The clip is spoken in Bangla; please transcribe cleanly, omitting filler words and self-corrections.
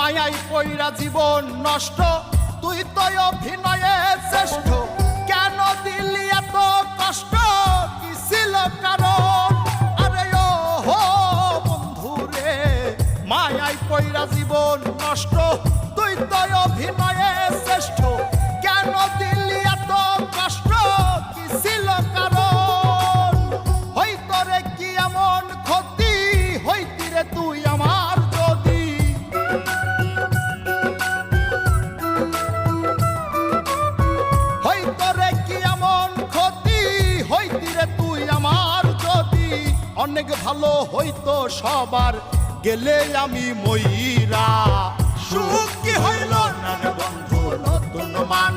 মায়াই পইরা জীবন নষ্ট, তুই তো অভিনয়ে শ্রেষ্ঠ। কেন দিলি এত কষ্ট, কি ছিল কারণ? আরে ও হো বন্ধু রে, মায়াই পইরা জীবন নষ্ট, তুই তো অভিনয়ে শ্রেষ্ঠ। কেন দিলি এত কষ্ট, কি ছিল কারণ? হইতো রে কি এমন ক্ষতি, হইতি রে তুই আমার যদি। হইতো রে কি এমন ক্ষতি, হইতি রে তুই আমার যদি। অনেক ভালো হইতো সবার, গেলে আমি ময়রা। সুখ কি হইল না রে বন্ধু, নতুন মান